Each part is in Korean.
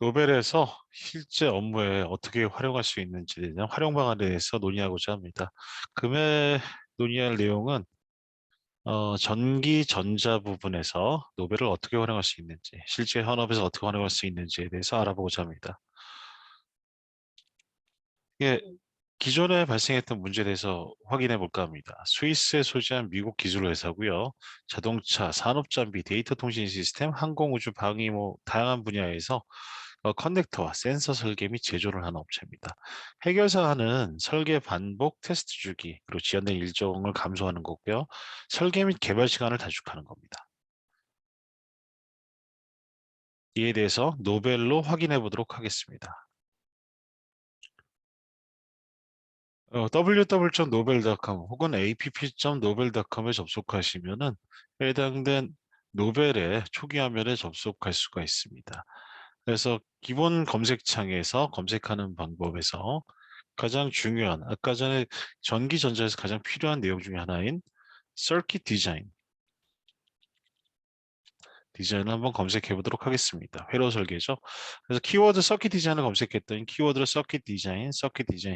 노벨에서 실제 업무에 어떻게 활용할 수 있는지에 대한 활용 방안에 대해서 논의하고자 합니다. 금에 논의할 내용은 전기 전자 부분에서 노벨을 어떻게 활용할 수 있는지, 실제 현업에서 어떻게 활용할 수 있는지에 대해서 알아보고자 합니다. 이게 기존에 발생했던 문제에 대해서 확인해 볼까 합니다. 스위스에 소재한 미국 기술 회사고요. 자동차, 산업장비, 데이터 통신 시스템, 항공우주, 방위 다양한 분야에서 커넥터와 센서 설계 및 제조를 하는 업체입니다. 해결사는 설계 반복, 테스트 주기, 그리고 지연된 일정을 감소하는 거고요. 설계 및 개발 시간을 단축하는 겁니다. 이에 대해서 노벨로 확인해 보도록 하겠습니다. www.nobel.com 혹은 app.nobel.com에 접속하시면은 해당된 노벨의 초기 화면에 접속할 수가 있습니다. 그래서 기본 검색창에서 검색하는 방법에서 가장 중요한, 아까 전에 전기전자에서 가장 필요한 내용 중에 하나인 서킷 디자인을 한번 검색해 보도록 하겠습니다. 회로 설계죠. 그래서 키워드 서킷 디자인을 검색했더니 키워드로 서킷 디자인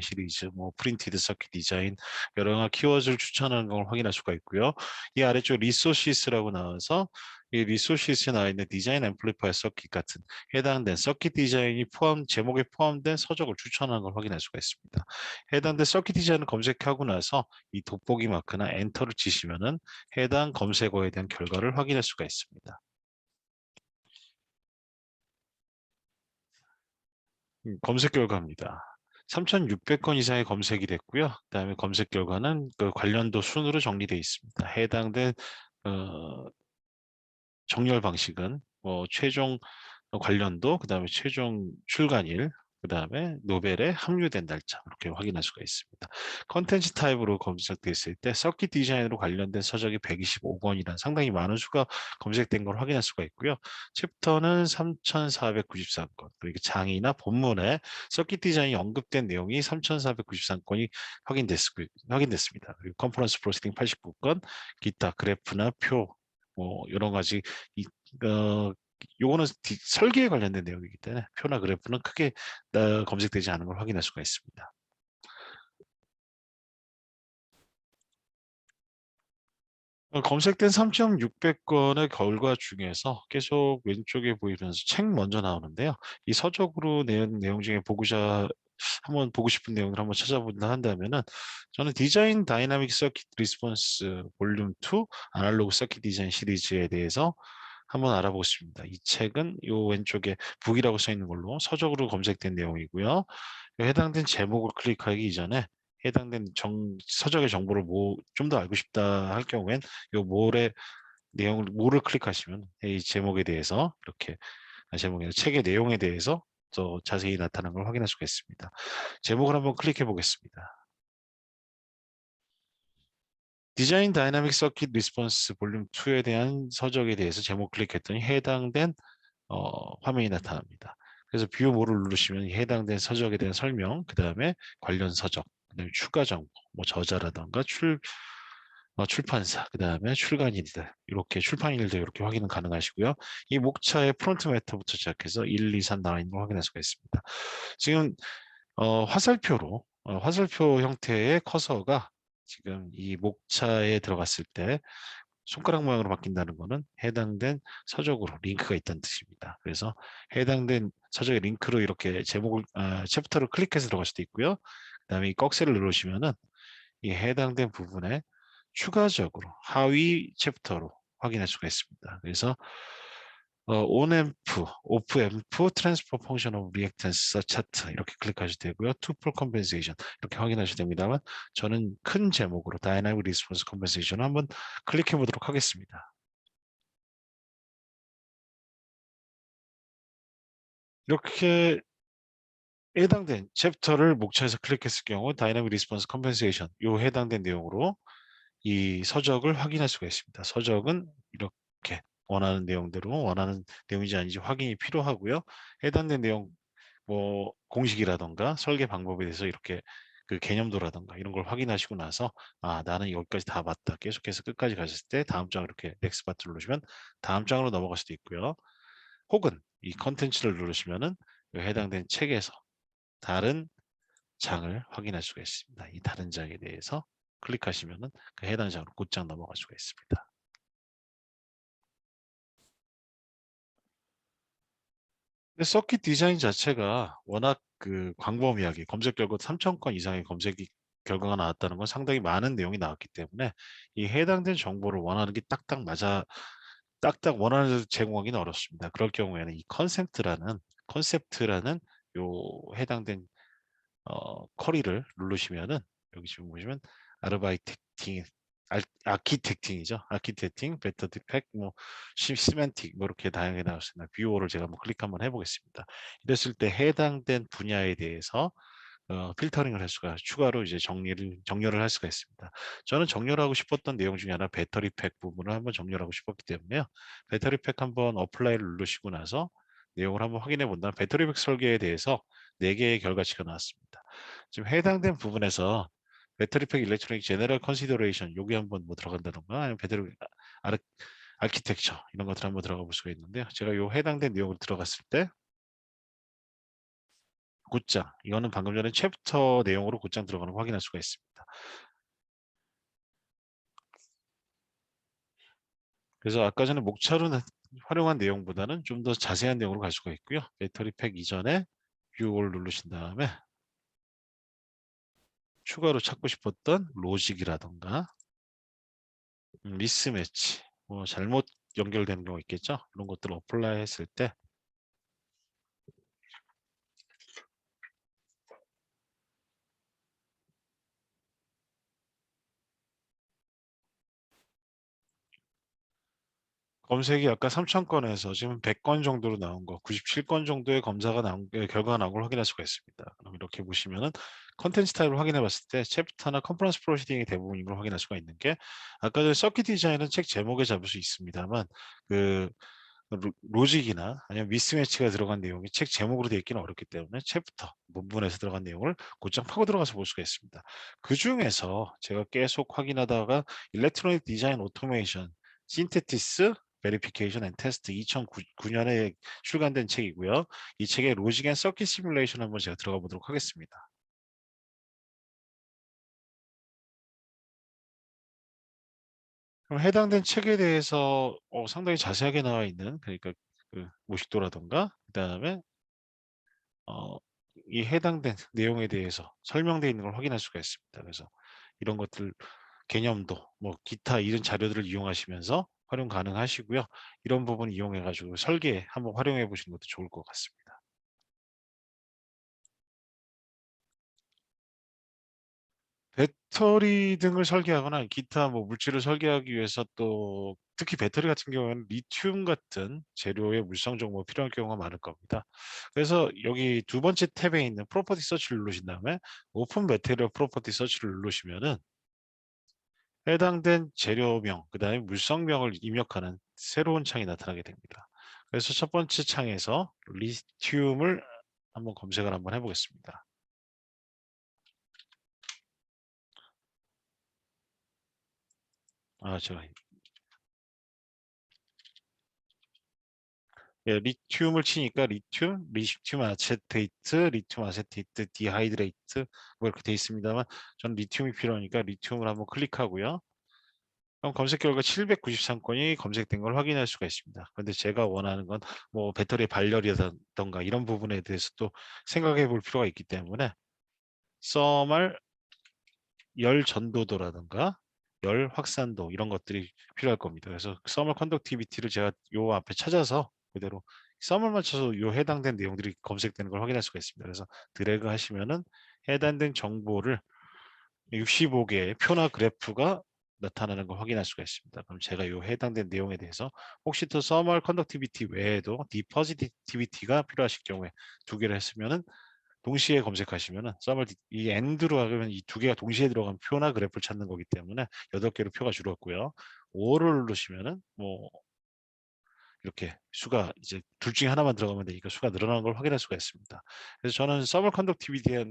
시리즈, 뭐 프린티드 서킷 디자인 여러 가지 키워드를 추천하는 걸 확인할 수가 있고요. 이 아래쪽 리소시스라고 나와서 이 리소시스에 나와 있는 디자인 앰플리파이어 서킷 같은 해당된 서킷 디자인이 제목에 포함된 서적을 추천하는 걸 확인할 수가 있습니다. 해당된 서킷 디자인을 검색하고 나서 이 돋보기 마크나 엔터를 치시면은 해당 검색어에 대한 결과를 확인할 수가 있습니다. 검색 결과입니다. 3,600건 이상의 검색이 됐고요. 그다음에 검색 결과는 그 관련도 순으로 정리되어 있습니다. 해당된 어, 정렬 방식은 최종 관련도, 그다음에 최종 출간일, 그다음에 노벨에 합류된 날짜 이렇게 확인할 수가 있습니다. 컨텐츠 타입으로 검색됐을 때 서킷 디자인으로 관련된 서적이 125권이란 상당히 많은 수가 검색된 걸 확인할 수가 있고요. 챕터는 3,493건, 그리고 장이나 본문에 서킷 디자인이 언급된 내용이 3,493건이 확인됐습니다. 그리고 컨퍼런스 프로시딩 89건, 기타 그래프나 표, 뭐 여러 가지 이, 어, 요거는 설계에 관련된 내용이기 때문에 표나 그래프는 크게 검색되지 않은 걸 확인할 수가 있습니다. 검색된 3,600건의 결과 중에서 계속 왼쪽에 보이면서 책 먼저 나오는데요. 이 서적으로 낸 내용 중에 한번 보고 싶은 내용을 한번 찾아본다 한다면은 저는 디자인 다이나믹 서킷 리스폰스 볼륨 2 아날로그 서킷 디자인 시리즈에 대해서 한번 알아보고 싶습니다. 이 책은 요 왼쪽에 북이라고 써 있는 걸로 서적으로 검색된 내용이고요. 해당된 제목을 클릭하기 이전에 해당된 서적의 정보를 좀 더 알고 싶다 할 경우엔 요 모를 클릭하시면 이 제목에 대해서 이렇게 책의 내용에 대해서 더 자세히 나타난 걸 확인할 수가 있습니다. 제목을 한번 클릭해 보겠습니다. 디자인 다이나믹 서킷 리스폰스 볼륨 2에 대한 서적에 대해서 제목 클릭했더니 해당된 화면이 나타납니다. 그래서 뷰 모를 누르시면 해당된 서적에 대한 설명, 그 다음에 관련 서적, 그 다음에 추가 정보, 뭐 저자라던가 출판사, 그 다음에 출간일들, 이렇게 출판일들 이렇게 확인은 가능하시고요. 이 목차의 프론트 매터부터 시작해서 1, 2, 3 나와 있는 걸 확인할 수가 있습니다. 지금 화살표 형태의 커서가 지금 이 목차에 들어갔을 때 손가락 모양으로 바뀐다는 것은 해당된 서적으로 링크가 있다는 뜻입니다. 그래서 해당된 서적의 링크로 이렇게 챕터를 클릭해서 들어갈 수도 있고요. 그다음에 이 꺽쇠를 누르시면은 이 해당된 부분에 추가적으로 하위 챕터로 확인할 수가 있습니다. 그래서 onAMP, offAMP, transfer function of reactance 차트 이렇게 클릭하셔도 되고요. 투풀 컴펜세이션 이렇게 확인하셔도 됩니다만 저는 큰 제목으로 다이나믹 리스폰스 컴펜세이션 한번 클릭해 보도록 하겠습니다. 이렇게 해당된 챕터를 목차에서 클릭했을 경우 다이나믹 리스폰스 컴펜세이션 요 해당된 내용으로 이 서적을 확인할 수가 있습니다. 서적은 이렇게 원하는 내용인지 아닌지 확인이 필요하고요. 해당된 내용 공식이라던가 설계 방법에 대해서 이렇게 그 개념도라던가 이런 걸 확인하시고 나서 나는 여기까지 다 맞다. 계속해서 끝까지 가셨을 때 다음 장 이렇게 넥스트 버튼 누르시면 다음 장으로 넘어갈 수도 있고요. 혹은 이 컨텐츠를 누르시면은 해당된 책에서 다른 장을 확인할 수가 있습니다. 이 다른 장에 대해서 클릭하시면은 그 해당 장으로 곧장 넘어갈 수가 있습니다. 근데 서킷 디자인 자체가 워낙 그 광범위하게 검색 결과 3천 건 이상의 검색 결과가 나왔다는 건 상당히 많은 내용이 나왔기 때문에 이 해당된 정보를 원하는 게 딱딱 원하는 대로 제공하기는 어렵습니다. 그럴 경우에는 이 컨셉트라는 요 해당된 쿼리를 누르시면은 여기 지금 보시면 아르바이텍팅 아키텍팅이죠. 아키텍팅, 베터 디펙, 뭐 시멘틱 뭐 이렇게 다양하게 나왔습니다. 뷰어를 제가 한번 클릭 한번 해보겠습니다. 이랬을 때 해당된 분야에 대해서 필터링을 할 수가 추가로 이제 정렬을 할 수가 있습니다. 저는 정렬하고 싶었던 내용 중에 하나 배터리 팩 부분을 한번 정렬하고 싶었기 때문에요. 배터리 팩 한번 어플라이를 누르시고 나서 내용을 한번 확인해 본다면 배터리 팩 설계에 대해서 4개의 결과치가 나왔습니다. 지금 해당된 부분에서 배터리 팩 일렉트로닉 제너럴 컨시더레이션 여기 한번 뭐 들어간다던가 아니면 배터리 아르, 아키텍처 이런 것들 한번 들어가 볼 수가 있는데요. 제가 요 해당된 내용을 들어갔을 때 곧장 이거는 방금 전에 챕터 내용으로 곧장 들어가는 거 확인할 수가 있습니다. 그래서 아까 전에 목차로 활용한 내용보다는 좀 더 자세한 내용으로 갈 수가 있고요. 배터리 팩 이전에 뷰를 누르신 다음에 추가로 찾고 싶었던 로직이라던가 미스매치 뭐 잘못 연결되는 경우 있겠죠. 이런 것들을 어플라이 했을 때 검색이 아까 3,000건에서 지금 100건 정도로 나온 거, 97건 정도의 검사가 나온 결과가 나온 걸 확인할 수가 있습니다. 그럼 이렇게 보시면은 컨텐츠 타입을 확인해 봤을 때 챕터나 컨퍼런스 프로시딩이 대부분인 걸 확인할 수가 있는 게 아까 전에 서킷 디자인은 책 제목에 잡을 수 있습니다만 그 로직이나 아니면 미스매치가 들어간 내용이 책 제목으로 되어 있기는 어렵기 때문에 챕터 문문에서 들어간 내용을 곧장 파고 들어가서 볼 수가 있습니다. 그 중에서 제가 계속 확인하다가 일렉트로닉 디자인 오토메이션 신테티스 베리피케이션 앤 테스트 2009년에 출간된 책이고요. 이 책의 로직 앤 서킷 시뮬레이션 한번 제가 들어가 보도록 하겠습니다. 그럼 해당된 책에 대해서 상당히 자세하게 나와 있는 그러니까 그 모식도라던가 그다음에 어, 이 해당된 내용에 대해서 설명되어 있는 걸 확인할 수가 있습니다. 그래서 이런 것들 개념도 뭐 기타 이런 자료들을 이용하시면서 활용 가능하시고요. 이런 부분 이용해 가지고 설계에 한번 활용해 보시는 것도 좋을 것 같습니다. 배터리 등을 설계하거나 기타 뭐 물질을 설계하기 위해서 또 특히 배터리 같은 경우에는 리튬 같은 재료의 물성 정보가 필요한 경우가 많을 겁니다. 그래서 여기 두 번째 탭에 있는 프로퍼티 서치를 누르신 다음에 오픈 매테리얼 프로퍼티 서치를 누르시면은 해당된 재료명, 그 다음에 물성명을 입력하는 새로운 창이 나타나게 됩니다. 그래서 첫 번째 창에서 리튬을 한번 검색을 한번 해보겠습니다. 제가 리튬을 치니까 리튬 아세테이트, 리튬 아세테이트 디하이드레이트 뭐 이렇게 돼 있습니다만 저는 리튬이 필요하니까 리튬을 한번 클릭하고요. 그럼 검색 결과 793건이 검색된 걸 확인할 수가 있습니다. 그런데 제가 원하는 건 뭐 배터리 발열이라던가 이런 부분에 대해서 또 생각해 볼 필요가 있기 때문에 써말 열 전도도라든가 열 확산도 이런 것들이 필요할 겁니다. 그래서 써멀 컨덕티비티를 제가 요 앞에 찾아서 그대로 써멀 맞춰서 요 해당된 내용들이 검색되는 걸 확인할 수가 있습니다. 그래서 드래그 하시면은 해당된 정보를 65개의 표나 그래프가 나타나는 걸 확인할 수가 있습니다. 그럼 제가 요 해당된 내용에 대해서 혹시 또 써멀 컨덕티비티 외에도 디퍼지티비티가 필요하실 경우에 2개를 했으면은 동시에 검색하시면은 이 AND로 하면 이 2개가 동시에 들어간 표나 그래프를 찾는 거기 때문에 8개로 표가 줄었고요. 5를 누르시면은 뭐 이렇게 수가 이제 둘 중에 하나만 들어가면 되니까 수가 늘어나는 걸 확인할 수가 있습니다. 그래서 저는 서멀 컨덕티비티에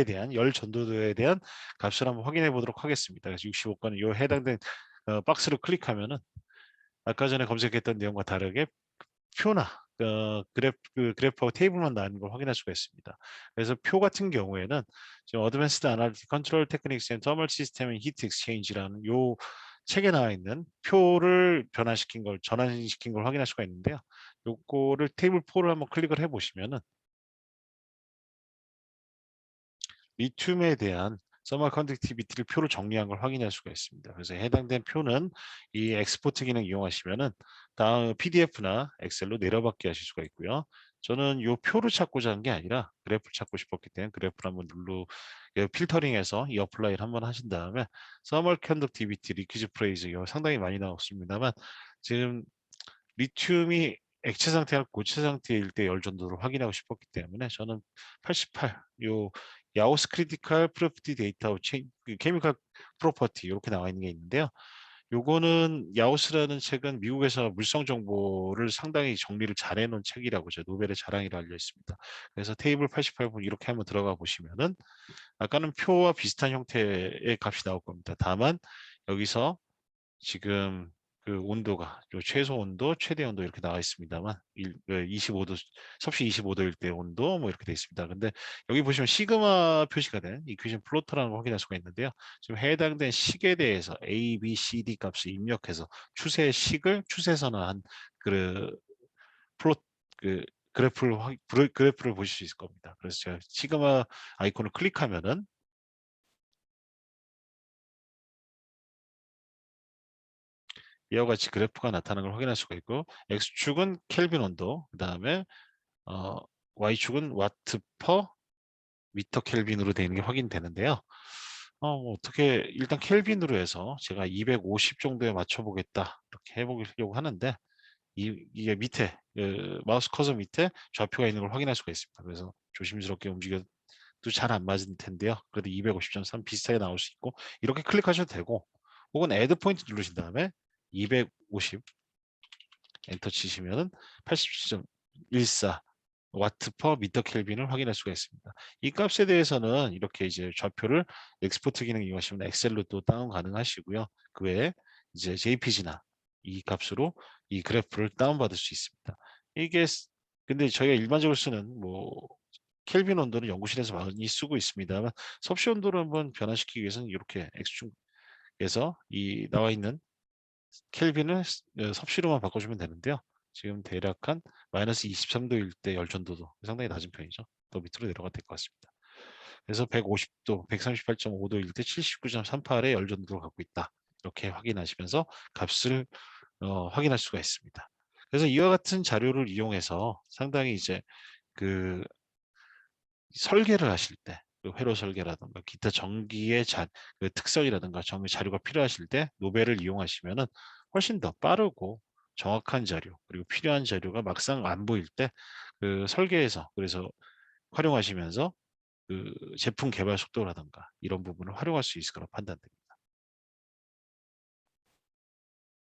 대한 열 전도도에 대한 값을 한번 확인해 보도록 하겠습니다. 그래서 65건은 이 해당된 박스를 클릭하면은 아까 전에 검색했던 내용과 다르게 표나 그래프하고 테이블만 나는 걸 확인할 수가 있습니다. 그래서 표 같은 경우에는 지금 Advanced Analytic Control Techniques and Thermal System and Heat Exchange라는 요 책에 나와 있는 표를 변화시킨 걸 전환시킨 걸 확인할 수가 있는데요. 요거를 테이블 4를 한번 클릭을 해 보시면은 리튬에 대한 서멀 컨덕티비티를 표로 정리한 걸 확인할 수가 있습니다. 그래서 해당된 표는 이 엑스포트 기능 이용하시면은 다음 PDF나 엑셀로 내려받게 하실 수가 있고요. 저는 이 표를 찾고자 한 게 아니라 그래프를 찾고 싶었기 때문에 그래프를 한번 필터링해서 이 어플라이를 한번 하신 다음에 서멀 컨덕티비티 리퀴즈 프레이즈 이거 상당히 많이 나왔습니다만 지금 리튬이 액체 상태와 고체 상태일 때 열 전도를 확인하고 싶었기 때문에 저는 88, 요 야오스 크리티컬 프로퍼티 데이터 케미컬 프로퍼티 이렇게 나와 있는 게 있는데요. 요거는 야오스라는 책은 미국에서 물성 정보를 상당히 정리를 잘 해놓은 책이라고 저 노벨의 자랑이라 알려 있습니다. 그래서 테이블 88분 이렇게 한번 들어가 보시면은 아까는 표와 비슷한 형태의 값이 나올 겁니다. 다만 여기서 지금 그 온도가 최소 온도, 최대 온도 이렇게 나와 있습니다만 25도 섭씨 25도일 때 온도 뭐 이렇게 되어 있습니다. 근데 여기 보시면 시그마 표시가 된 이퀴션 플로터라는 걸 확인할 수가 있는데요. 지금 해당된 식에 대해서 A, B, C, D 값을 입력해서 추세식을 추세선화한 그 플롯 그 그래프를 보실 수 있을 겁니다. 그래서 제가 시그마 아이콘을 클릭하면은 이와 같이 그래프가 나타나는 걸 확인할 수가 있고 X축은 켈빈 온도, 그 다음에 어, Y축은 와트 퍼 미터 켈빈으로 되어 있는 게 확인되는데요. 뭐 어떻게 일단 켈빈으로 해서 제가 250 정도에 맞춰보겠다 이렇게 해보려고 하는데 이게 밑에 마우스 커서 밑에 좌표가 있는 걸 확인할 수가 있습니다. 그래서 조심스럽게 움직여도 잘 안 맞을 텐데요. 그래도 250.3 비슷하게 나올 수 있고 이렇게 클릭하셔도 되고 혹은 애드 포인트 누르신 다음에 250 엔터 치시면은 87.14 와트 퍼 미터 켈빈을 확인할 수가 있습니다. 이 값에 대해서는 이렇게 이제 좌표를 엑스포트 기능 이용하시면 엑셀로 또 다운 가능하시고요. 그 외에 이제 JPG나 이 값으로 이 그래프를 다운받을 수 있습니다. 이게 근데 저희가 일반적으로 쓰는 뭐 켈빈 온도는 연구실에서 많이 쓰고 있습니다만 섭씨 온도를 한번 변화시키기 위해서는 이렇게 X축에서 이 나와 있는 켈빈을 섭씨로만 바꿔주면 되는데요. 지금 대략 한 마이너스 23도일 때 열전도도 상당히 낮은 편이죠. 더 밑으로 내려가야 될 것 같습니다. 그래서 150도, 138.5도일 때 79.38의 열전도를 갖고 있다. 이렇게 확인하시면서 값을 확인할 수가 있습니다. 그래서 이와 같은 자료를 이용해서 상당히 이제 그 설계를 하실 때, 그 회로 설계라든가 기타 전기의 그 특성이라든가 정의 자료가 필요하실 때 노벨을 이용하시면은 훨씬 더 빠르고 정확한 자료 그리고 필요한 자료가 막상 안 보일 때 그 설계에서 그래서 활용하시면서 그 제품 개발 속도라든가 이런 부분을 활용할 수 있을 거라 판단됩니다.